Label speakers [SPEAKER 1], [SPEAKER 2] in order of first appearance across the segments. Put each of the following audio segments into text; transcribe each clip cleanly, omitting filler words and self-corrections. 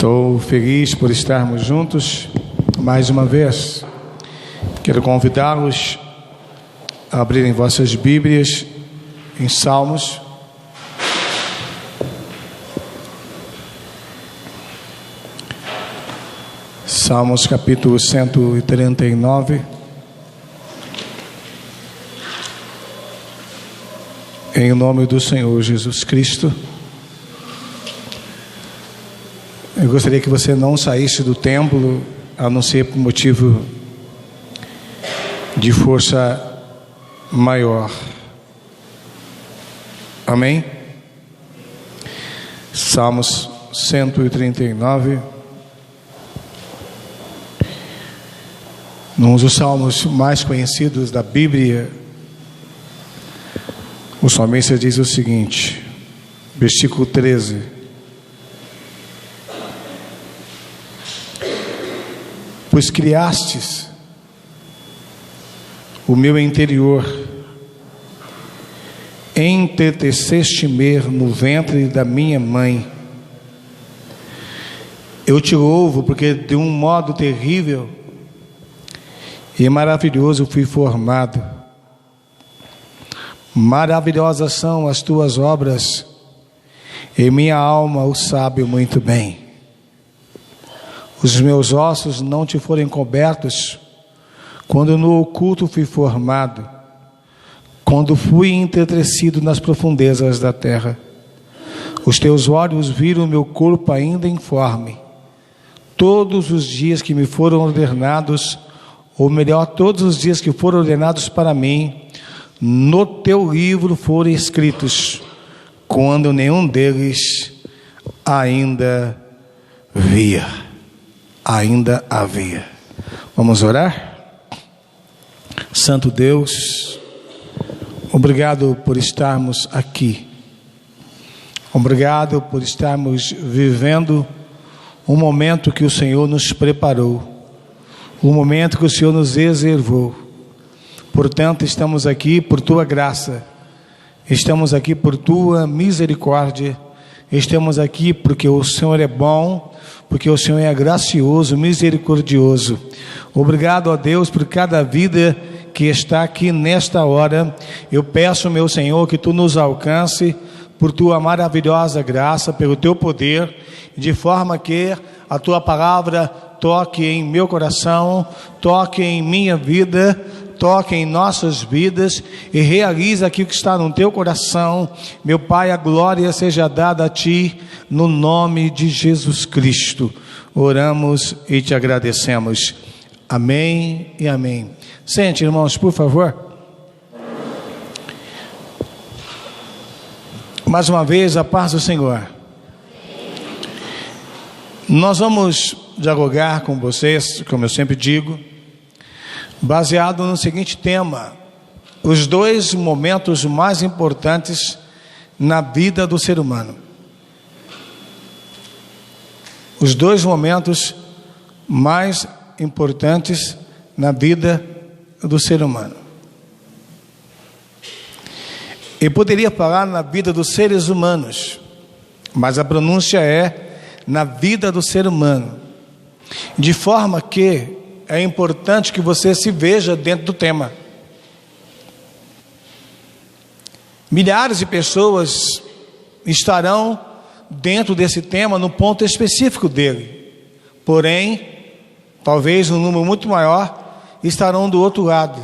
[SPEAKER 1] Estou feliz por estarmos juntos mais uma vez. Quero convidá-los a abrirem vossas Bíblias em Salmos. Salmos capítulo 139. Em nome do Senhor Jesus Cristo. Eu gostaria que você não saísse do templo, a não ser por motivo de força maior. Amém? Salmos 139. Um dos salmos mais conhecidos da Bíblia. O salmista diz o seguinte, versículo 13: pois criastes o meu interior, entreteceste-me no ventre da minha mãe. Eu te louvo porque de um modo terrível e maravilhoso fui formado. Maravilhosas são as tuas obras, e minha alma o sabe muito bem. Os meus ossos não te foram cobertos, quando no oculto fui formado, quando fui entretrecido nas profundezas da terra. Os teus olhos viram o meu corpo ainda informe. Todos os dias que me foram ordenados, ou melhor, todos os dias que foram ordenados para mim, no teu livro foram escritos, quando nenhum deles ainda havia. Vamos orar? Santo Deus, obrigado por estarmos aqui. Obrigado por estarmos vivendo um momento que o Senhor nos preparou, um momento que o Senhor nos reservou. Portanto, estamos aqui por tua graça, estamos aqui por tua misericórdia, estamos aqui porque o Senhor é bom, porque o Senhor é gracioso, misericordioso. Obrigado a Deus por cada vida que está aqui nesta hora. Eu peço, meu Senhor, que tu nos alcance por tua maravilhosa graça, pelo teu poder, de forma que a tua palavra toque em meu coração, toque em minha vida, toque em nossas vidas e realize aquilo que está no teu coração. Meu Pai, a glória seja dada a ti, no nome de Jesus Cristo. Oramos e te agradecemos. Amém e amém. Sente, irmãos, por favor. Mais uma vez, a paz do Senhor. Nós vamos dialogar com vocês, como eu sempre digo, baseado no seguinte tema: os dois momentos mais importantes na vida do ser humano. Os dois momentos mais importantes na vida do ser humano. Eu poderia falar na vida dos seres humanos, mas a pronúncia é na vida do ser humano, de forma que é importante que você se veja dentro do tema. Milhares de pessoas estarão dentro desse tema no ponto específico dele. Porém, talvez um número muito maior estarão do outro lado.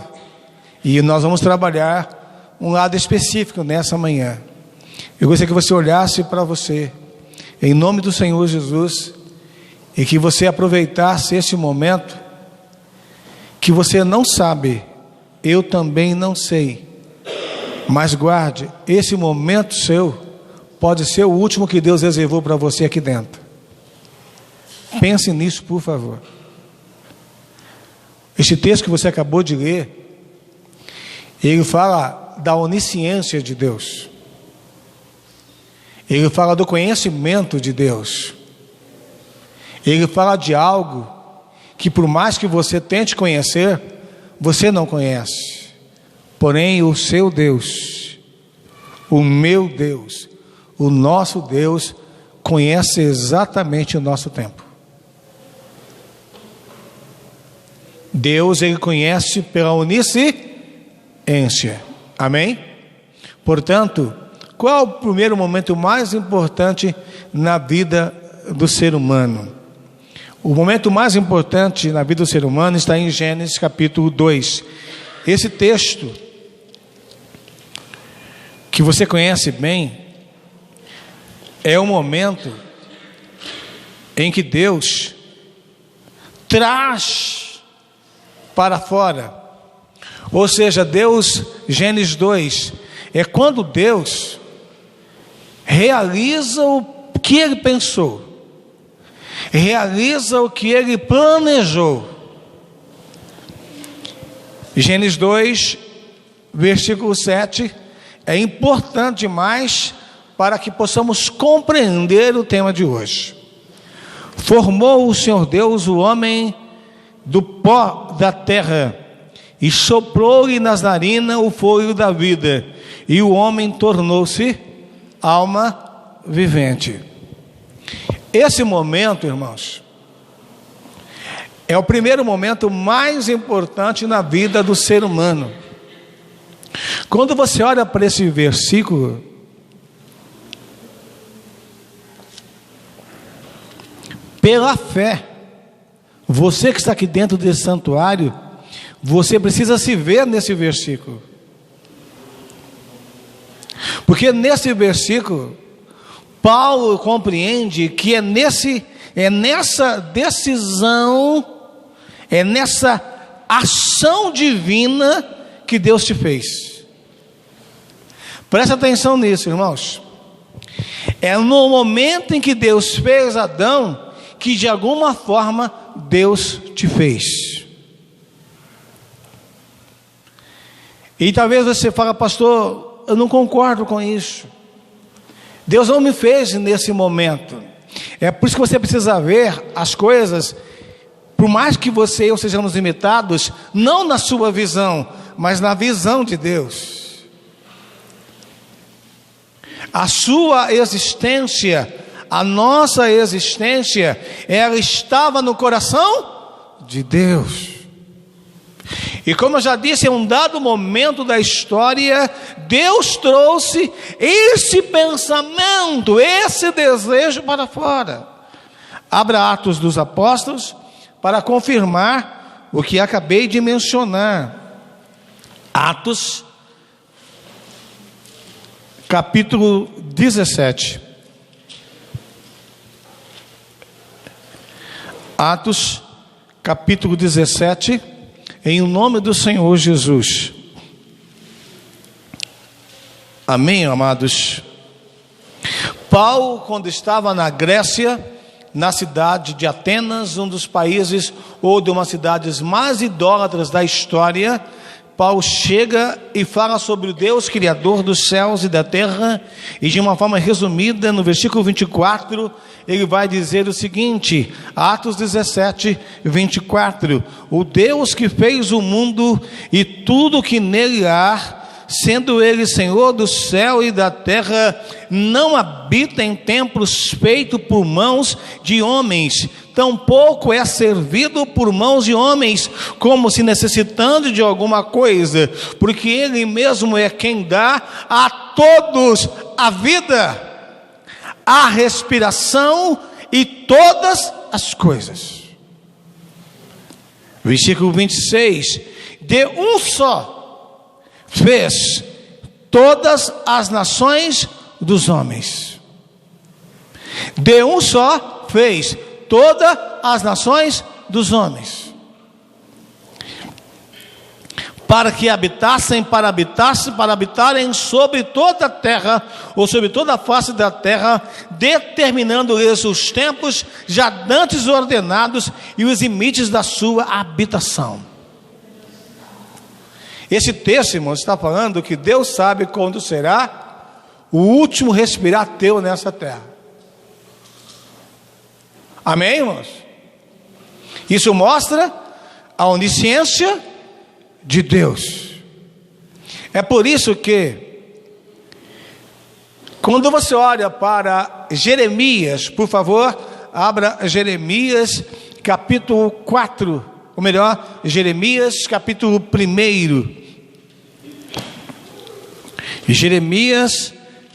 [SPEAKER 1] E nós vamos trabalhar um lado específico nessa manhã. Eu gostaria que você olhasse para você, em nome do Senhor Jesus, e que você aproveitasse esse momento que você não sabe, eu também não sei, mas guarde, esse momento seu pode ser o último que Deus reservou para você aqui dentro. Pense nisso, por favor. Este texto que você acabou de ler, ele fala da onisciência de Deus, ele fala do conhecimento de Deus, ele fala de algo que, por mais que você tente conhecer, você não conhece. Porém, o seu Deus, o meu Deus, o nosso Deus conhece exatamente o nosso tempo. Deus, Ele conhece pela onisciência. Amém? Portanto, qual é o primeiro momento mais importante na vida do ser humano? O momento mais importante na vida do ser humano está em Gênesis capítulo 2. Esse texto, que você conhece bem, é o momento em que Deus traz para fora, ou seja, Deus, Gênesis 2, é quando Deus realiza o que Ele pensou, realiza o que Ele planejou. Gênesis 2, versículo 7, é importante demais para que possamos compreender o tema de hoje. Formou o Senhor Deus o homem do pó da terra, e soprou-lhe nas narinas o fôlego da vida, e o homem tornou-se alma vivente. Esse momento, irmãos, é o primeiro momento mais importante na vida do ser humano. Quando você olha para esse versículo, pela fé, você que está aqui dentro desse santuário, você precisa se ver nesse versículo, porque nesse versículo Paulo compreende que é nessa decisão, é nessa ação divina que Deus te fez. Presta atenção nisso, irmãos. É no momento em que Deus fez Adão que de alguma forma Deus te fez. E talvez você fale: pastor, eu não concordo com isso. Deus não me fez nesse momento. É por isso que você precisa ver as coisas, por mais que você e eu sejamos limitados, não na sua visão, mas na visão de Deus. A sua existência, a nossa existência, ela estava no coração de Deus. E como eu já disse, em um dado momento da história, Deus trouxe esse pensamento, esse desejo para fora. Abra Atos dos Apóstolos para confirmar o que acabei de mencionar. Atos, capítulo 17. Atos, capítulo 17. Em nome do Senhor Jesus. Amém, amados? Paulo, quando estava na Grécia, na cidade de Atenas, um dos países ou de uma das cidades mais idólatras da história, Paulo chega e fala sobre o Deus criador dos céus e da terra, e de uma forma resumida, no versículo 24, ele vai dizer o seguinte, Atos 17, 24, o Deus que fez o mundo e tudo que nele há, sendo ele Senhor do céu e da terra, não habita em templos feitos por mãos de homens, tampouco é servido por mãos de homens, como se necessitando de alguma coisa, porque ele mesmo é quem dá a todos a vida, a respiração e todas as coisas. Versículo 26, de um só fez todas as nações dos homens. De um só fez todas as nações dos homens, para que habitassem, para habitarem sobre toda a terra, ou sobre toda a face da terra, determinando-lhes os tempos já dantes ordenados e os limites da sua habitação. Esse texto, irmãos, está falando que Deus sabe quando será o último respirar teu nessa terra. Amém, irmãos? Isso mostra a onisciência de Deus. É por isso que Quando você olha para Jeremias, por favor, abra Jeremias capítulo 4, ou melhor, Jeremias capítulo 1. Jeremias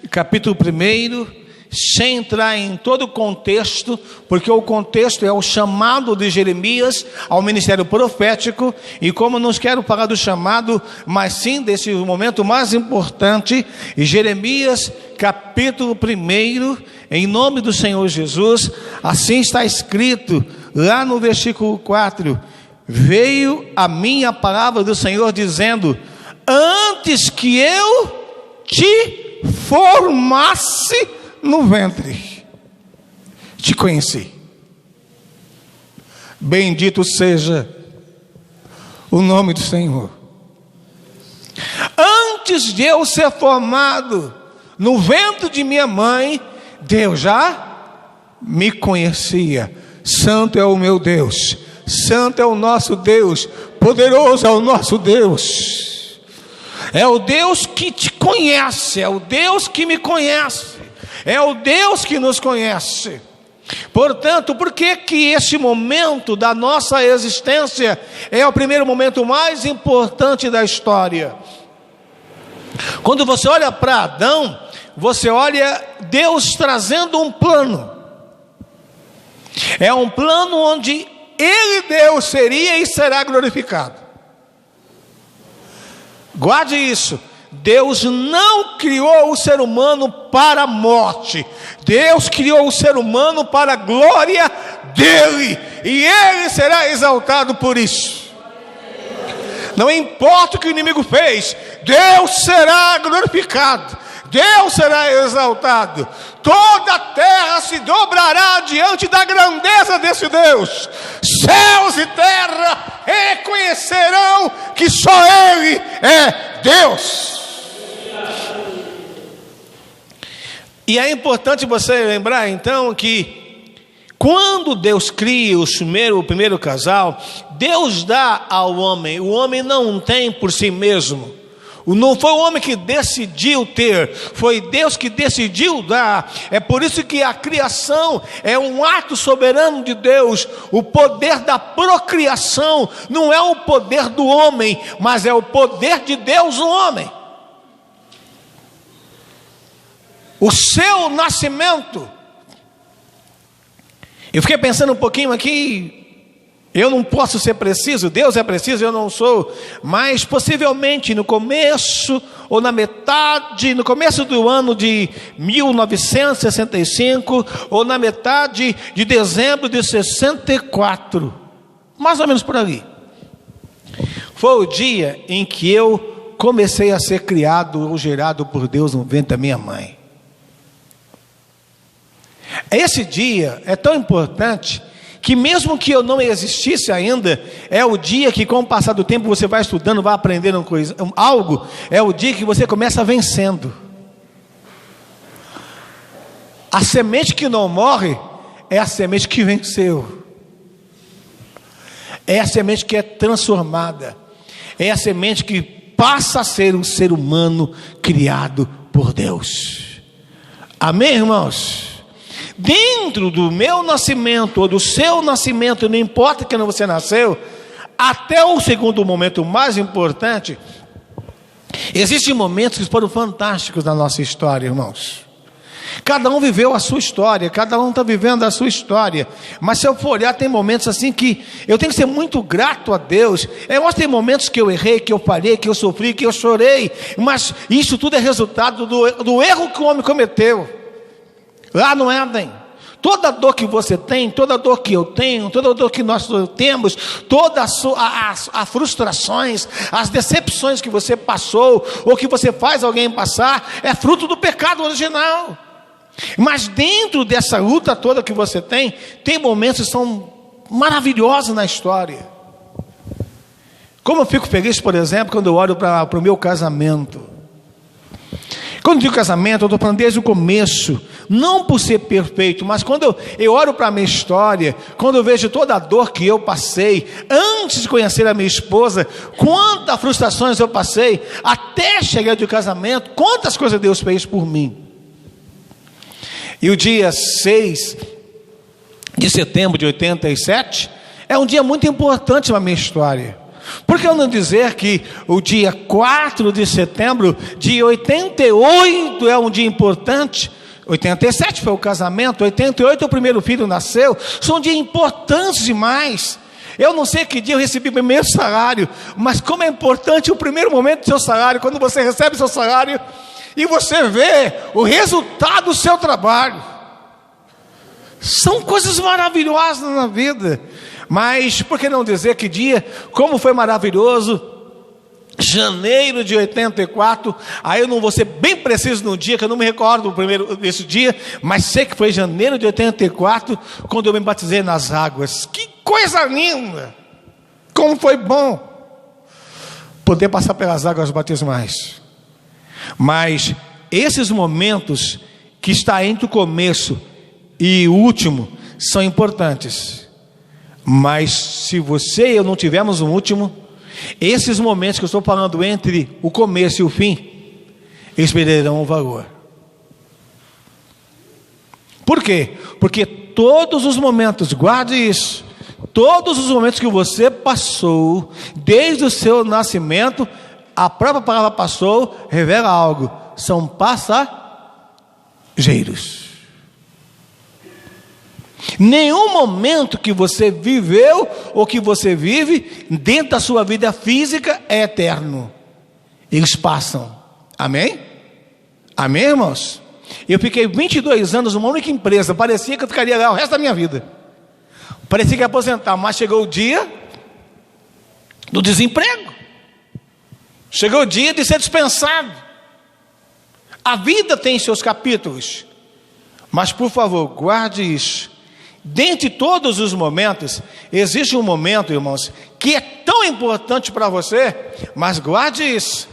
[SPEAKER 1] capítulo 1, sem entrar em todo o contexto, porque o contexto é o chamado de Jeremias ao ministério profético, e como não quero falar do chamado, mas sim desse momento mais importante, Jeremias capítulo 1, em nome do Senhor Jesus, assim está escrito lá no versículo 4: veio a minha palavra do Senhor dizendo: antes que eu te formasse no ventre, te conheci. Bendito seja o nome do Senhor. Antes de eu ser formado no ventre de minha mãe, Deus já me conhecia. Santo é o meu Deus, santo é o nosso Deus, poderoso é o nosso Deus. É o Deus que te conhece, é o Deus que me conhece, é o Deus que nos conhece. Portanto, por que que esse momento da nossa existência é o primeiro momento mais importante da história? Quando você olha para Adão, você olha Deus trazendo um plano. É um plano onde Ele, Deus, seria e será glorificado. Guarde isso. Deus não criou o ser humano para a morte. Deus criou o ser humano para a glória dEle, e Ele será exaltado por isso. Não importa o que o inimigo fez, Deus será glorificado, Deus será exaltado. Toda a terra se dobrará diante da grandeza desse Deus. Céus e terra reconhecerão que só Ele é Deus. E é importante você lembrar então que quando Deus cria o primeiro casal, Deus dá ao homem. O homem não tem por si mesmo. Não foi o homem que decidiu ter, foi Deus que decidiu dar. É por isso que a criação é um ato soberano de Deus. O poder da procriação não é o poder do homem, mas é o poder de Deus no homem. O seu nascimento. Eu fiquei pensando um pouquinho aqui. Eu não posso ser preciso, Deus é preciso, eu não sou. Mas possivelmente no começo ou na metade, no começo do ano de 1965 ou na metade de dezembro de 64, mais ou menos por ali, foi o dia em que eu comecei a ser criado ou gerado por Deus no ventre da minha mãe. Esse dia é tão importante que mesmo que eu não existisse ainda, é o dia que com o passar do tempo você vai estudando, vai aprendendo algo, é o dia que você começa vencendo. A semente que não morre é a semente que venceu, é a semente que é transformada, é a semente que passa a ser um ser humano criado por Deus. Amém, irmãos? Dentro do meu nascimento ou do seu nascimento, não importa que você nasceu, até o segundo momento mais importante, existem momentos que foram fantásticos na nossa história, irmãos. Cada um viveu a sua história, cada um está vivendo a sua história. Mas se eu for olhar, tem momentos assim que eu tenho que ser muito grato a Deus. Tem momentos que eu errei, que eu falhei, que eu sofri, que eu chorei. Mas isso tudo é resultado do erro que o homem cometeu lá no Éden. Toda dor que você tem, toda dor que eu tenho, toda dor que nós temos, todas as frustrações, as decepções que você passou, ou que você faz alguém passar, é fruto do pecado original. Mas dentro dessa luta toda que você tem momentos que são maravilhosos na história. Como eu fico feliz, por exemplo, quando eu olho para o meu casamento. Quando eu digo casamento, eu estou falando desde o começo, não por ser perfeito, mas quando eu olho para a minha história, quando eu vejo toda a dor que eu passei, antes de conhecer a minha esposa, quantas frustrações eu passei, até chegar de casamento, quantas coisas Deus fez por mim. E o dia 6 de setembro de 87 é um dia muito importante na minha história. Por que eu não dizer que o dia 4 de setembro de 88 é um dia importante? 87 foi o casamento, 88 o primeiro filho nasceu. São dias importantes demais. Eu não sei que dia eu recebi o primeiro salário, mas como é importante o primeiro momento do seu salário, quando você recebe o seu salário e você vê o resultado do seu trabalho. São coisas maravilhosas na vida. Mas por que não dizer que dia, como foi maravilhoso, janeiro de 84, aí eu não vou ser bem preciso no dia, que eu não me recordo desse dia, mas sei que foi janeiro de 84, quando eu me batizei nas águas. Que coisa linda! Como foi bom poder passar pelas águas batismais. Mas esses momentos que está entre o começo e o último são importantes. Mas se você e eu não tivermos um último, esses momentos que eu estou falando entre o começo e o fim, eles perderão o valor. Por quê? Porque todos os momentos, guarde isso, todos os momentos que você passou, desde o seu nascimento, a própria palavra passou, revela algo, são passageiros. Nenhum momento que você viveu ou que você vive dentro da sua vida física é eterno. Eles passam. Amém? Amém, irmãos? Eu fiquei 22 anos numa única empresa. Parecia que eu ficaria lá o resto da minha vida. Parecia que ia aposentar, mas chegou o dia do desemprego. Chegou o dia de ser dispensado. A vida tem seus capítulos. Mas por favor, guarde isso. Dentre todos os momentos, existe um momento, irmãos, que é tão importante para você, mas guarde isso.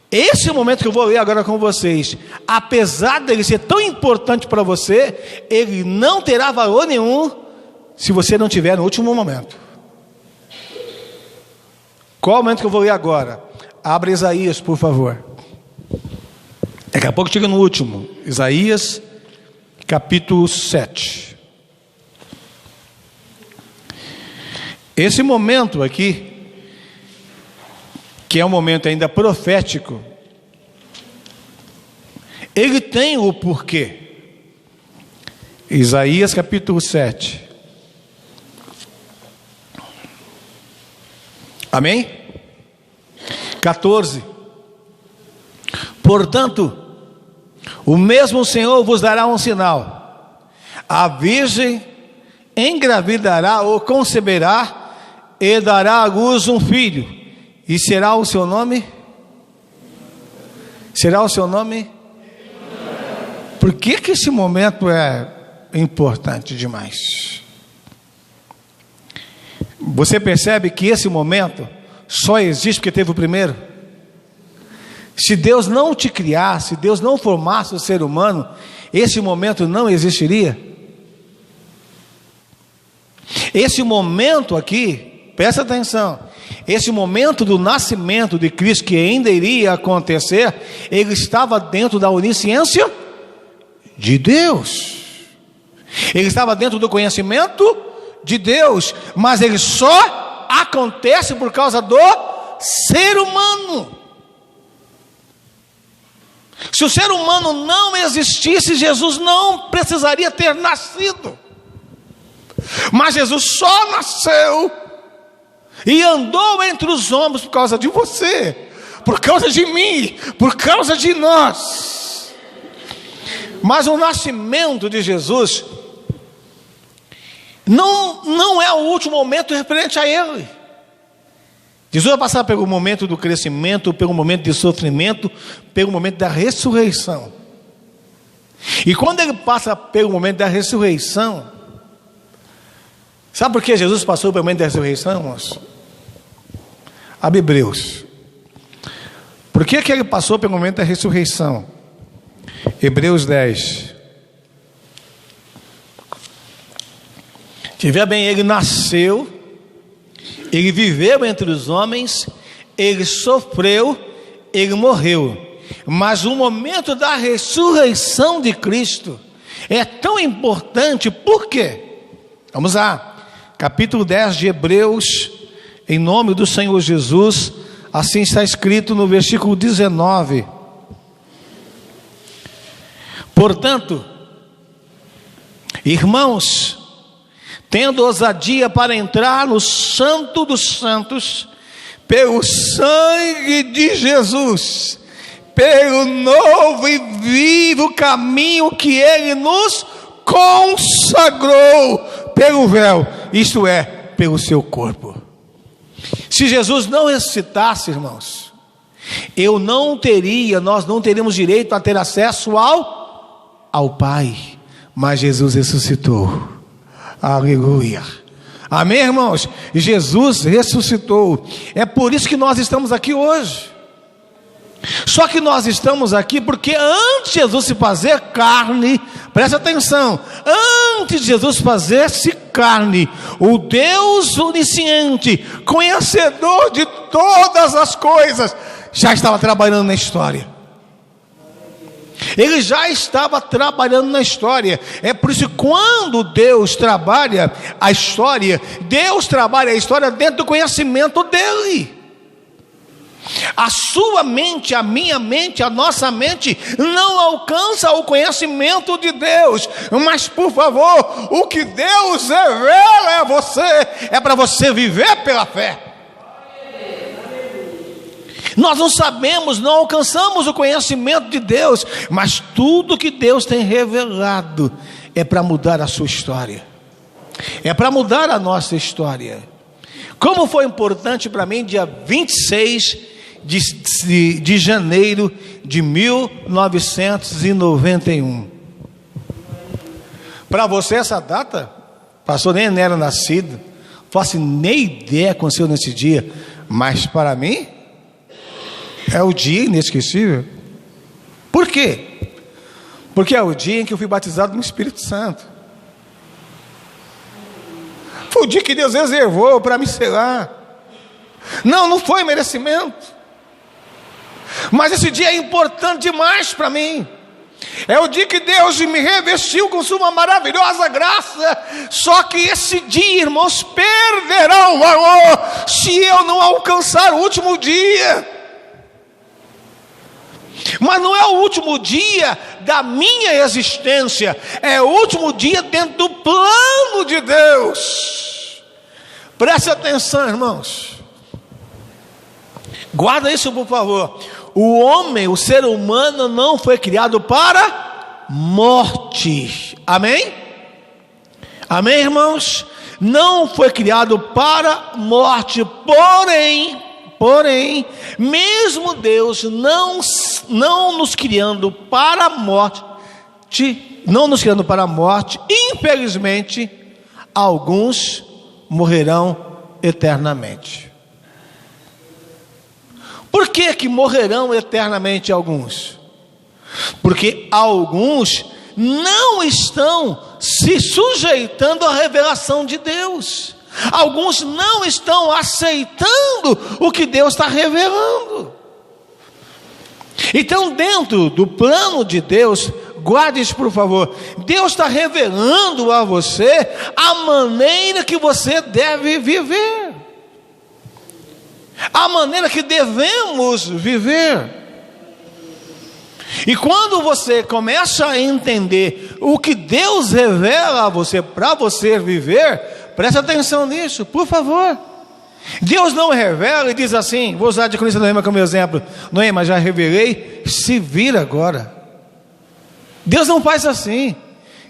[SPEAKER 1] Esse momento que eu vou ler agora com vocês, apesar dele ser tão importante para você, ele não terá valor nenhum se você não tiver no último momento. Qual o momento que eu vou ler agora? Abra Isaías, por favor. Daqui a pouco chega no último. Isaías, capítulo 7. Esse momento aqui, que é um momento ainda profético, ele tem o porquê. Isaías capítulo 7. Amém? 14. Portanto, o mesmo Senhor vos dará um sinal: a virgem engravidará ou conceberá e dará à luz um filho, e será o seu nome? Será o seu nome? Por que esse momento é importante demais? Você percebe que esse momento só existe porque teve o primeiro? Se Deus não te criasse, se Deus não formasse o ser humano, esse momento não existiria. Esse momento aqui, presta atenção, esse momento do nascimento de Cristo que ainda iria acontecer, ele estava dentro da onisciência de Deus, ele estava dentro do conhecimento de Deus, mas ele só acontece por causa do ser humano. Se o ser humano não existisse, Jesus não precisaria ter nascido, mas Jesus só nasceu e andou entre os homens por causa de você, por causa de mim, por causa de nós. Mas o nascimento de Jesus não é o último momento referente a Ele. Jesus vai passar pelo momento do crescimento, pelo momento de sofrimento, pelo momento da ressurreição. E quando Ele passa pelo momento da ressurreição, sabe por que Jesus passou pelo momento da ressurreição, irmãos? Abre Hebreus. Por que Ele passou pelo momento da ressurreição? Hebreus 10. Veja bem, Ele nasceu, Ele viveu entre os homens, Ele sofreu, Ele morreu. Mas no momento da ressurreição de Cristo, É tão importante, por quê? Vamos lá, capítulo 10 de Hebreus, em nome do Senhor Jesus, assim está escrito no versículo 19. Portanto, irmãos, tendo ousadia para entrar no Santo dos Santos, pelo sangue de Jesus, pelo novo e vivo caminho que Ele nos consagrou pelo véu, isto é, pelo seu corpo. Se Jesus não ressuscitasse, irmãos, nós não teríamos direito a ter acesso ao Pai, mas Jesus ressuscitou. Aleluia. Amém, irmãos? Jesus ressuscitou. É por isso que nós estamos aqui hoje. Só que nós estamos aqui porque antes de Jesus se fazer carne, presta atenção, antes de Jesus fazer-se carne, o Deus onisciente, conhecedor de todas as coisas, já estava trabalhando na história. Ele já estava trabalhando na história. É por isso que quando Deus trabalha a história, Deus trabalha a história dentro do conhecimento dele. A sua mente, a minha mente, a nossa mente não alcança o conhecimento de Deus. Mas por favor, o que Deus revela a você é para você viver pela fé. Nós não sabemos, não alcançamos o conhecimento de Deus, mas tudo que Deus tem revelado é para mudar a sua história, é para mudar a história. Como foi importante para mim, dia 26 de janeiro de 1991. Para você essa data, pastor, nem era nascido, não faço nem ideia que aconteceu nesse dia, mas para mim é o dia inesquecível. Por quê? Porque é o dia em que eu fui batizado no Espírito Santo. Foi o dia que Deus reservou para me selar. Não foi merecimento, mas esse dia é importante demais para mim. É o dia que Deus me revestiu com sua maravilhosa graça. Só que esse dia, irmãos, perderá o valor se eu não alcançar o último dia. Mas não é o último dia da minha existência, é o último dia dentro do plano de Deus. Preste atenção, irmãos, guarda isso por favor. O homem, o ser humano não foi criado para morte. Amém? Amém, irmãos? Não foi criado para morte. Porém, mesmo Deus não nos criando para a morte, infelizmente, alguns morrerão eternamente. Por que morrerão eternamente alguns? Porque alguns não estão se sujeitando à revelação de Deus. Alguns não estão aceitando o que Deus está revelando. Então, dentro do plano de Deus, guarde isso por favor, Deus está revelando a você a maneira que você deve viver, a maneira que devemos viver. E quando você começa a entender o que Deus revela a você para você viver, preste atenção nisso, por favor. Deus não revela e diz assim, vou usar a diaconisa Noema como exemplo: Noema, já revelei, se vira agora. Deus não faz assim.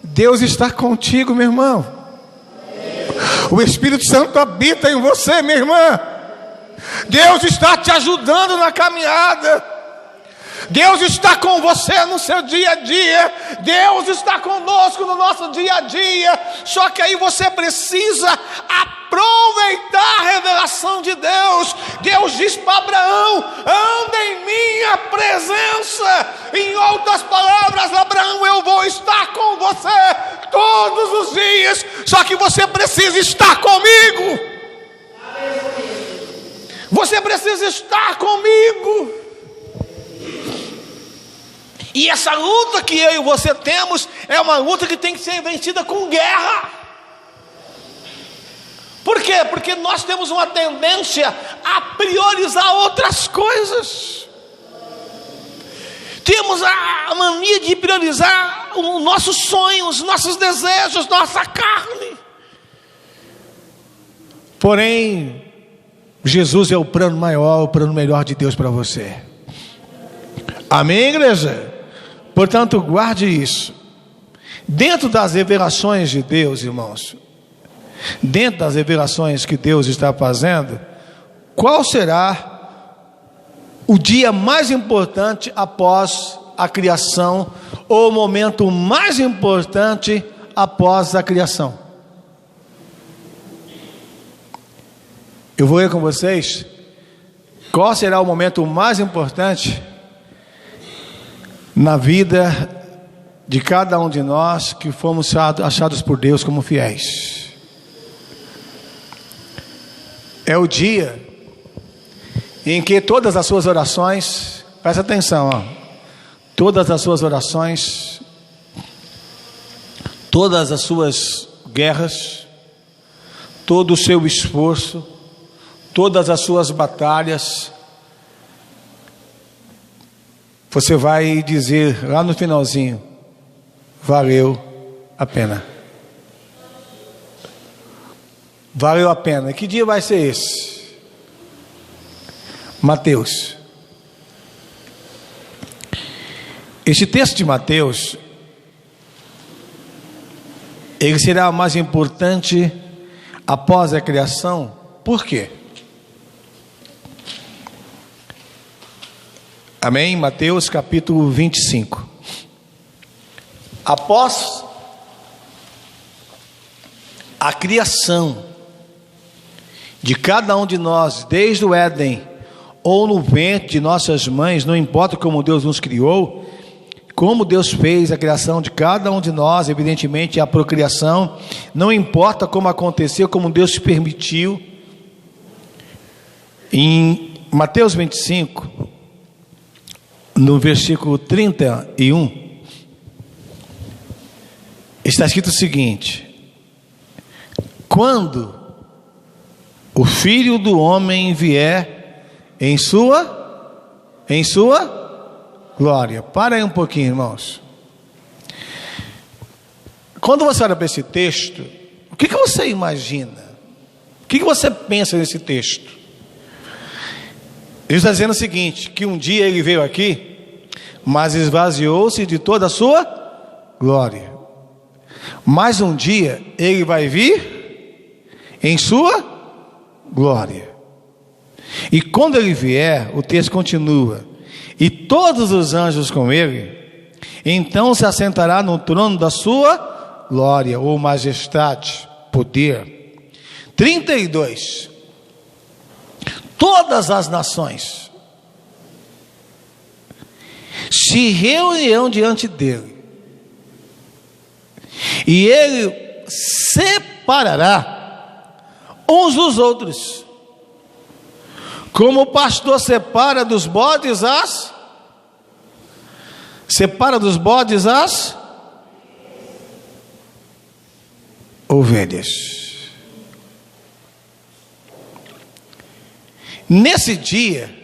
[SPEAKER 1] Deus está contigo, meu irmão. O Espírito Santo habita em você, minha irmã. Deus está te ajudando na caminhada. Deus está com você no seu dia a dia. Deus está conosco no nosso dia a dia. Só que aí você precisa aproveitar a revelação de Deus. Deus diz para Abraão: anda em minha presença. Em outras palavras, Abraão, eu vou estar com você todos os dias. Só que você precisa estar comigo. Você precisa estar comigo. E essa luta que eu e você temos é uma luta que tem que ser vencida com guerra. Por quê? Porque nós temos uma tendência a priorizar outras coisas. Temos a mania de priorizar os nossos sonhos, nossos desejos, nossa carne. Porém, Jesus é o plano maior, o plano melhor de Deus para você. Amém, igreja? Portanto, guarde isso. Dentro das revelações de Deus, irmãos, dentro das revelações que Deus está fazendo, qual será o dia mais importante após a criação, ou o momento mais importante após a criação? Eu vou ler com vocês qual será o momento mais importante na vida de cada um de nós que fomos achados por Deus como fiéis. É o dia em que todas as suas orações, presta atenção, todas as suas orações, todas as suas guerras, todo o seu esforço, todas as suas batalhas, você vai dizer lá no finalzinho: valeu a pena. Valeu a pena. Que dia vai ser esse? Mateus. Este texto de Mateus, ele será o mais importante após a criação. Por quê? Amém? Mateus capítulo 25. Após a criação de cada um de nós, desde o Éden ou no ventre de nossas mães, não importa como Deus nos criou, como Deus fez a criação de cada um de nós, evidentemente a procriação, não importa como aconteceu, como Deus permitiu. Em Mateus 25, no versículo 31, está escrito o seguinte: quando o Filho do Homem vier em sua glória. Para aí um pouquinho, irmãos. Quando você olha para esse texto, o que você imagina? O que você pensa nesse texto? Ele está dizendo o seguinte: que um dia ele veio aqui, mas esvaziou-se de toda a sua glória. Mas um dia ele vai vir em sua glória. E quando ele vier, o texto continua: e todos os anjos com ele, então se assentará no trono da sua glória, ou majestade, poder. 32. Todas as nações se reunirão diante dele, e ele separará uns dos outros, como o pastor separa dos bodes as ovelhas. Nesse dia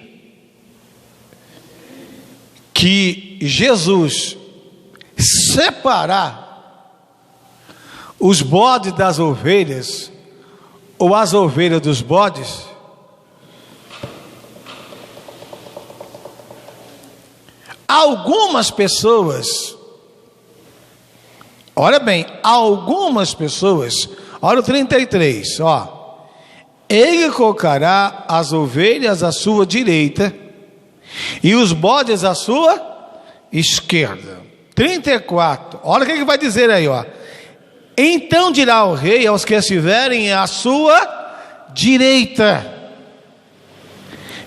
[SPEAKER 1] que Jesus separar os bodes das ovelhas, ou as ovelhas dos bodes, algumas pessoas, olha bem, algumas pessoas, olha o 33, ele colocará as ovelhas à sua direita e os bodes à sua esquerda. 34, olha o que ele vai dizer aí, então dirá o rei aos que estiverem à sua direita: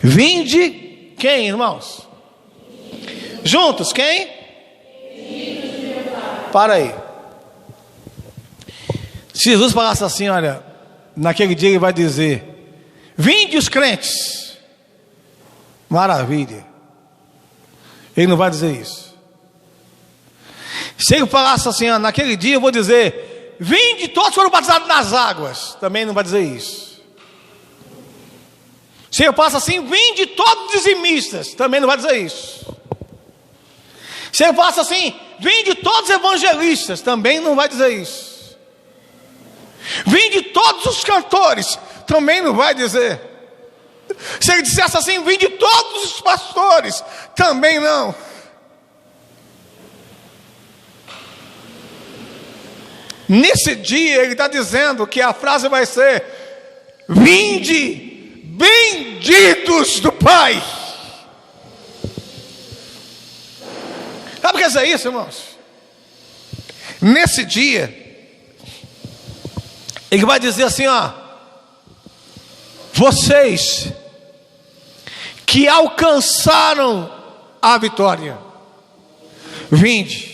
[SPEAKER 1] vinde, quem, irmãos? Juntos, quem? Para aí. Se Jesus falasse assim, olha, naquele dia ele vai dizer: vinde os crentes. Maravilha. Ele não vai dizer isso. Se ele falasse assim, naquele dia eu vou dizer: vinde, todos foram batizados nas águas, também não vai dizer isso. Se eu faço assim: vinde, todos dizimistas, também não vai dizer isso. Se eu faço assim: vinde, todos evangelistas, também não vai dizer isso. Vinde, todos os cantores, também não vai dizer. Se ele dissesse assim: vinde, todos os pastores, também não. Nesse dia ele está dizendo que a frase vai ser: vinde, benditos do Pai. Sabe o que quer dizer isso, irmãos? Nesse dia ele vai dizer assim, vocês que alcançaram a vitória, vinde.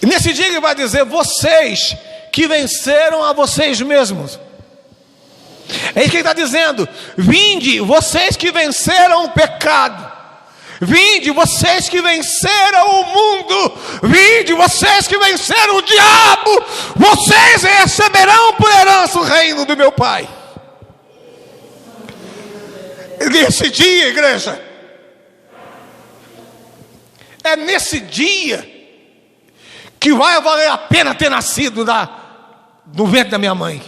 [SPEAKER 1] Nesse dia ele vai dizer: vocês que venceram a vocês mesmos. É isso que ele está dizendo: vinde, vocês que venceram o pecado. Vinde, vocês que venceram o mundo. Vinde, vocês que venceram o diabo. Vocês receberão por herança o reino do meu Pai. Nesse dia, igreja, é nesse dia que vai valer a pena ter nascido no ventre da minha mãe.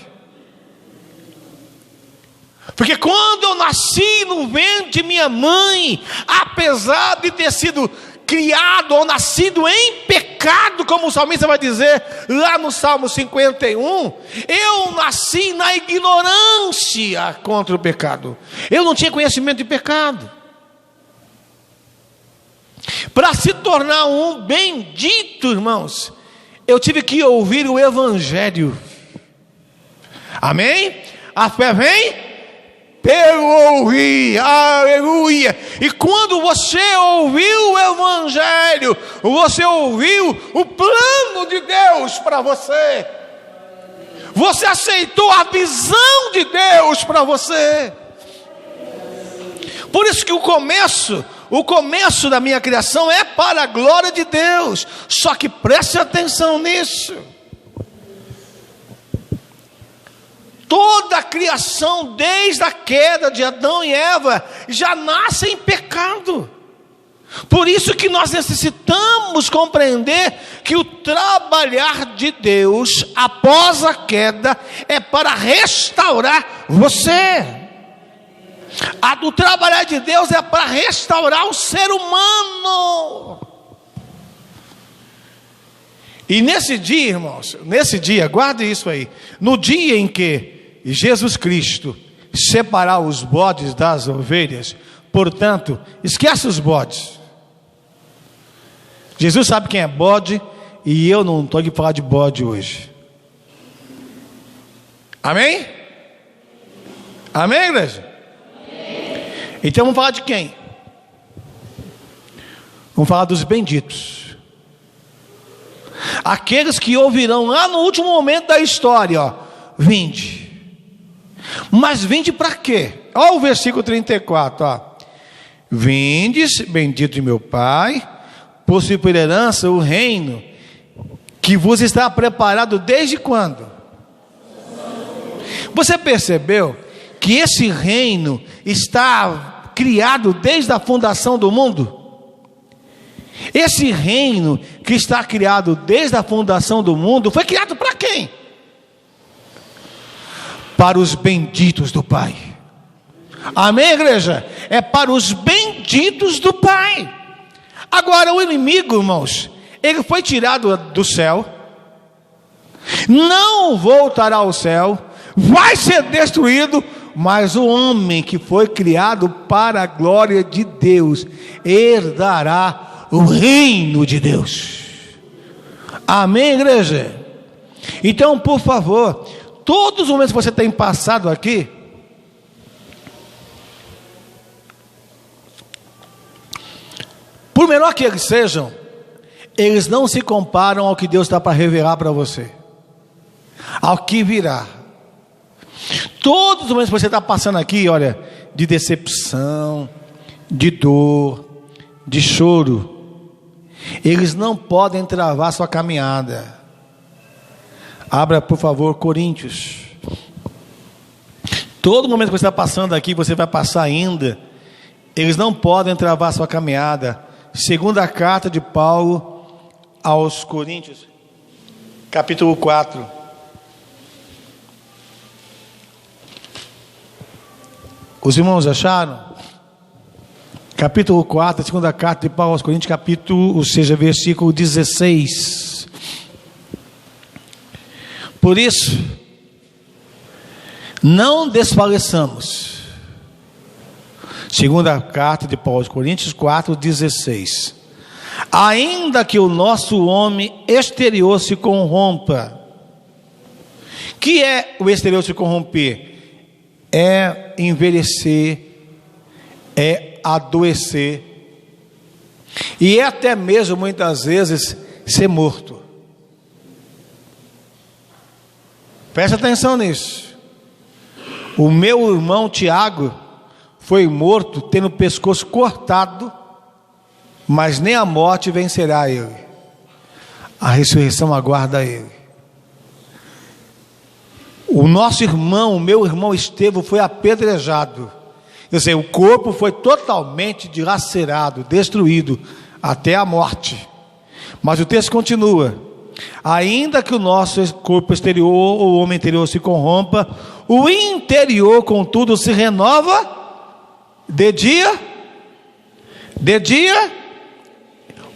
[SPEAKER 1] Porque quando eu nasci no ventre de minha mãe, apesar de ter sido criado ou nascido em pecado, como o salmista vai dizer lá no Salmo 51, eu nasci na ignorância contra o pecado. Eu não tinha conhecimento de pecado. Para se tornar um bendito, irmãos, eu tive que ouvir o Evangelho. Amém? A fé vem pelo ouvir, aleluia. E quando você ouviu o Evangelho, você ouviu o plano de Deus para você. Você aceitou a visão de Deus para você. Por isso que o começo da minha criação é para a glória de Deus. Só que preste atenção nisso. Toda a criação, desde a queda de Adão e Eva, já nasce em pecado. Por isso que nós necessitamos compreender que o trabalhar de Deus após a queda é para restaurar você. O trabalhar de Deus é para restaurar o ser humano. E nesse dia, irmãos, guarde isso aí. No dia em que Jesus Cristo separar os bodes das ovelhas, portanto, esquece os bodes. Jesus sabe quem é bode, e eu não estou aqui para falar de bode hoje. Amém? Amém, igreja? Amém. Então vamos falar de quem? Vamos falar dos benditos. Aqueles que ouvirão lá no último momento da história, vinde. Mas vinde para quê? Olha o versículo 34, Vindes, bendito de meu Pai, possui por herança o reino que vos está preparado desde quando? Você percebeu que esse reino está criado desde a fundação do mundo? Esse reino que está criado desde a fundação do mundo foi criado para quem? Para os benditos do Pai. Amém, igreja? É para os benditos do Pai. Agora o inimigo, irmãos, ele foi tirado do céu, não voltará ao céu, vai ser destruído, mas o homem que foi criado para a glória de Deus herdará o reino de Deus. Amém, igreja? Então, por favor, todos os momentos que você tem passado aqui, por menor que eles sejam, eles não se comparam ao que Deus está para revelar para você, ao que virá. Todos os momentos que você está passando aqui, olha, de decepção, de dor, de choro, eles não podem travar sua caminhada. Abra, por favor, Coríntios. Todo momento que você está passando aqui, você vai passar ainda. Eles não podem travar sua caminhada. Segunda carta de Paulo aos Coríntios, capítulo 4. Os irmãos acharam? Capítulo 4, segunda carta de Paulo aos Coríntios, versículo 16. Por isso, não desfaleçamos. Segunda carta de Paulo aos Coríntios 4:16. Ainda que o nosso homem exterior se corrompa. Que é o exterior se corromper? É envelhecer, é adoecer, e é até mesmo muitas vezes ser morto. Presta atenção nisso. O meu irmão Tiago foi morto tendo o pescoço cortado, mas nem a morte vencerá ele. A ressurreição aguarda ele. O nosso irmão, o meu irmão Estevão, foi apedrejado. Quer dizer, o corpo foi totalmente dilacerado, destruído, até a morte. Mas o texto continua: ainda que o nosso corpo exterior, ou o homem interior se corrompa, o interior, contudo, se renova de dia.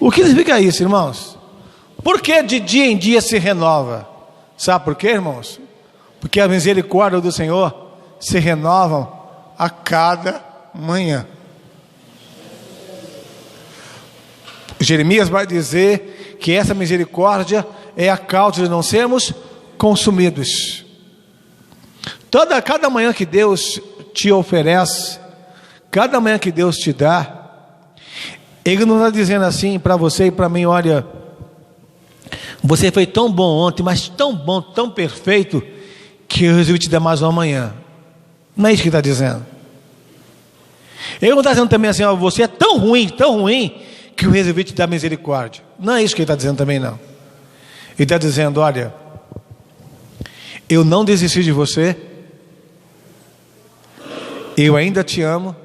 [SPEAKER 1] O que significa isso, irmãos? Por que de dia em dia se renova? Sabe por quê, irmãos? Porque a misericórdia do Senhor se renova a cada manhã. Jeremias vai dizer que essa misericórdia é a causa de não sermos consumidos. Cada manhã que Deus te oferece, cada manhã que Deus te dá, Ele não está dizendo assim para você e para mim: olha, você foi tão bom ontem, mas tão bom, tão perfeito, que eu resolvi te dar mais uma manhã. Não é isso que ele está dizendo. Ele não está dizendo também assim: ó, você é tão ruim, que eu resolvi te dar misericórdia. Não é isso que ele está dizendo também, não. Ele está dizendo: olha, eu não desisti de você, eu ainda te amo,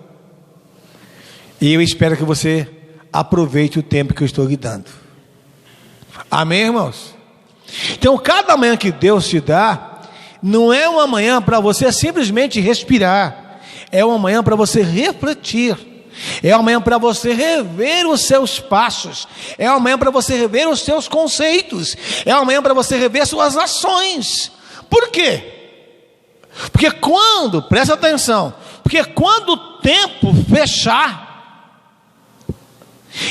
[SPEAKER 1] e eu espero que você aproveite o tempo que eu estou lhe dando. Amém, irmãos? Então, cada manhã que Deus te dá, não é uma manhã para você simplesmente respirar, é uma manhã para você refletir, é uma manhã para você rever os seus passos, é uma manhã para você rever os seus conceitos, é uma manhã para você rever suas ações. Por quê? Porque presta atenção, porque quando o tempo fechar,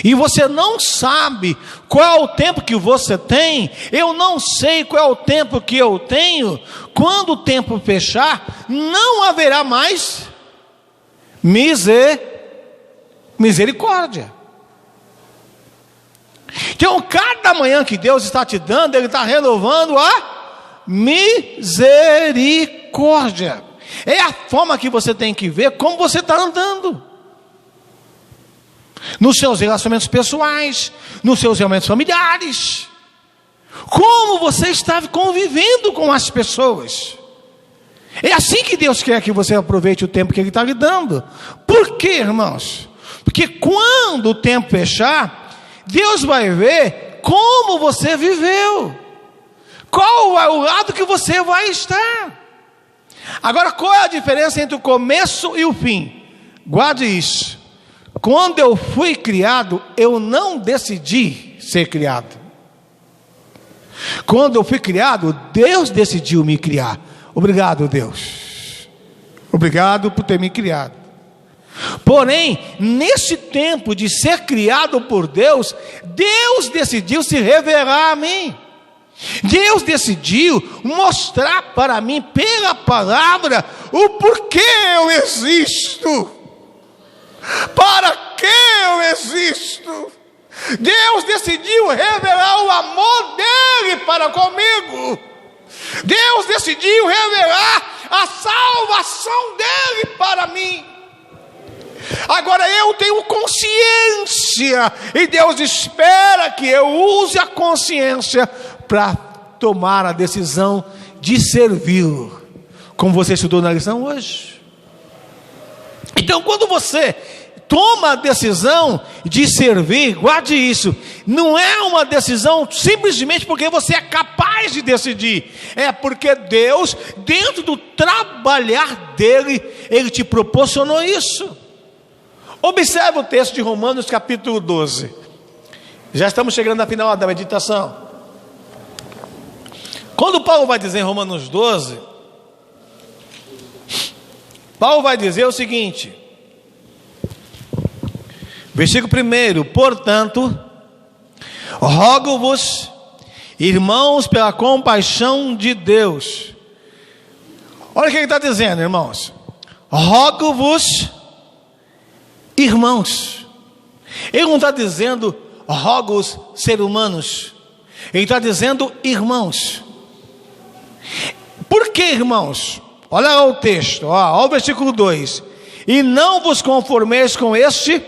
[SPEAKER 1] e você não sabe qual é o tempo que você tem, eu não sei qual é o tempo que eu tenho, quando o tempo fechar, não haverá mais misericórdia. Então, cada manhã que Deus está te dando, Ele está renovando a misericórdia. É a forma que você tem que ver como você está andando, nos seus relacionamentos pessoais, nos seus relacionamentos familiares, como você está convivendo com as pessoas. É assim que Deus quer que você aproveite o tempo que Ele está lhe dando. Por quê, irmãos? Porque quando o tempo fechar, Deus vai ver como você viveu, qual é o lado que você vai estar. Agora, qual é a diferença entre o começo e o fim? Guarde isso. Quando eu fui criado, eu não decidi ser criado. Quando eu fui criado, Deus decidiu me criar. Obrigado, Deus. Obrigado por ter me criado. Porém, nesse tempo de ser criado por Deus, Deus decidiu se revelar a mim. Deus decidiu mostrar para mim, pela palavra, o porquê eu existo. Para que eu existo? Deus decidiu revelar o amor dele para comigo. Deus decidiu revelar a salvação dele para mim. Agora eu tenho consciência, e Deus espera que eu use a consciência para tomar a decisão de servi-lo, como você estudou na lição hoje. Então, quando você toma a decisão de servir, guarde isso, não é uma decisão simplesmente porque você é capaz de decidir, é porque Deus, dentro do trabalhar dele, Ele te proporcionou isso. Observe o texto de Romanos capítulo 12, já estamos chegando na final da meditação. Quando Paulo vai dizer em Romanos 12, Paulo vai dizer o seguinte, versículo 1: portanto, rogo-vos, irmãos, pela compaixão de Deus. Olha o que ele está dizendo, irmãos. Rogo-vos, irmãos. Ele não está dizendo rogo-os seres humanos, ele está dizendo irmãos. Por que irmãos? Olha lá o texto, olha o versículo 2: e não vos conformeis com este